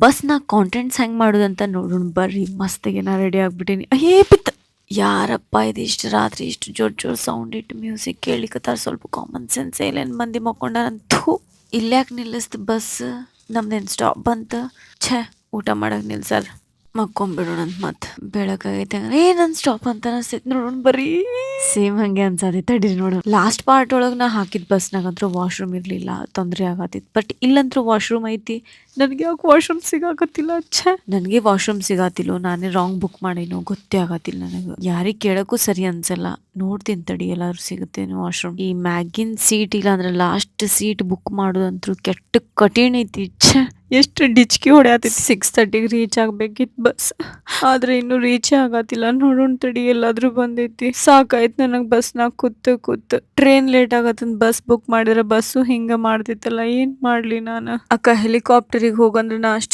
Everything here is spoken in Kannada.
ಬಸ್ನಾಗ ಕಾಂಟೆಂಟ್ಸ್ ಹೆಂಗ್ ಮಾಡೋದಂತ ನೋಡೋಣ ಬರ್ರಿ. ಮಸ್ತಿಗೆ ನಾ ರೆಡಿ ಆಗ್ಬಿಟ್ಟೀನಿ. ಅಯ್ಯೇ ಬಿತ್ತು. ಯಾರಪ್ಪ ಇದು ಇಷ್ಟು ರಾತ್ರಿ ಇಷ್ಟು ಜೋರ್ ಸೌಂಡ್ ಇಟ್ಟು ಮ್ಯೂಸಿಕ್ ಕೇಳಿಕತ್ತಾರ. ಸ್ವಲ್ಪ ಕಾಮನ್ ಸೆನ್ಸ್ ಇಲ್ಲೇನು ಮಂದಿ ಮಕ್ಕೊಂಡಾರಂತೂ. ಇಲ್ಯಾಕೆ ನಿಲ್ಲಿಸ್ತು ಬಸ್? ನಮ್ದೇನು ಸ್ಟಾಪ್ ಬಂತ? ಛೇ, ಊಟ ಮಾಡಕ್ಕೆ ನಿಲ್ಸಾರ. ಮಕ್ಕೊಂಬಿಡೋಣಂತ ಮತ್ತೆ ಬೆಳಕಾಗೈತೆ. ನನ್ ಸ್ಟಾಪ್ ಅಂತ ಅನಿಸ್ತೈತಿ. ನೋಡೋಣ ಬರ್ರಿ. ಸೇಮ್ ಹಂಗೆ ಅನ್ಸತಿ. ತಡೀರಿ ನೋಡೋಣ. ಲಾಸ್ಟ್ ಪಾರ್ಟ್ ಒಳಗೆ ನಾ ಹಾಕಿದ ಬಸ್ನಾಗಂತೂ ವಾಶ್ರೂಮ್ ಇರಲಿಲ್ಲ, ತೊಂದರೆ ಆಗತ್ತಿತ್ತು. ಬಟ್ ಇಲ್ಲಂತೂ ವಾಶ್ರೂಮ್ ಐತಿ. ನನಗೆ ಯಾಕೆ ವಾಶ್ರೂಮ್ ಸಿಗಾಕತ್ತಿಲ್ಲ? ಛೇ, ನನಗೆ ವಾಶ್ರೂಮ್ ಸಿಗಾತಿಲ್ಲೋ, ನಾನೇ ರಾಂಗ್ ಬುಕ್ ಮಾಡೀನೋ ಗೊತ್ತೇ ಆಗತ್ತಿಲ್ಲ ನನಗೆ. ಯಾರಿಗೆ ಕೇಳಕ್ಕೂ ಸರಿ ಅನ್ಸಲ್ಲ. ನೋಡ್ತೀನಿ ತಡಿ ಎಲ್ಲಾದ್ರೂ ಸಿಗುತ್ತೇನೋ ವಾಶ್ರೂಮ್. ಈ ಮ್ಯಾಗಿನ್ ಸೀಟ್ ಇಲ್ಲ ಅಂದ್ರೆ ಲಾಸ್ಟ್ ಸೀಟ್ ಬುಕ್ ಮಾಡೋದಂತೂ ಕೆಟ್ಟ ಕಠಿಣ ಐತಿ. ಛೇ, ಎಷ್ಟು ಡಿಚ್ಕಿ ಹೊಡ್ಯಾತೈತಿ. 6:30ಗೆ ರೀಚ್ ಆಗ್ಬೇಕಿತ್ತು ಬಸ್, ಆದ್ರೆ ಇನ್ನು ರೀಚ್ ಆಗತ್ತಿಲ್ಲ. ನೋಡೋಣ ತಡಿ ಎಲ್ಲಾದ್ರೂ ಬಂದೈತಿ. ಸಾಕಾಯ್ತು ನನಗೆ ಬಸ್ನಾಗ ಕೂತ್. ಟ್ರೈನ್ ಲೇಟ್ ಆಗತ್ತಂತ ಬಸ್ ಬುಕ್ ಮಾಡಿದ್ರೆ ಬಸ್ಸು ಹಿಂಗ ಮಾಡ್ತಿತ್ತಲ್ಲ, ಏನ್ ಮಾಡ್ಲಿ ನಾನು? ಅಕ್ಕ ಹೆಲಿಕಾಪ್ಟರಿಗೆ ಹೋಗಂದ್ರೆ ನಾ ಅಷ್ಟೇ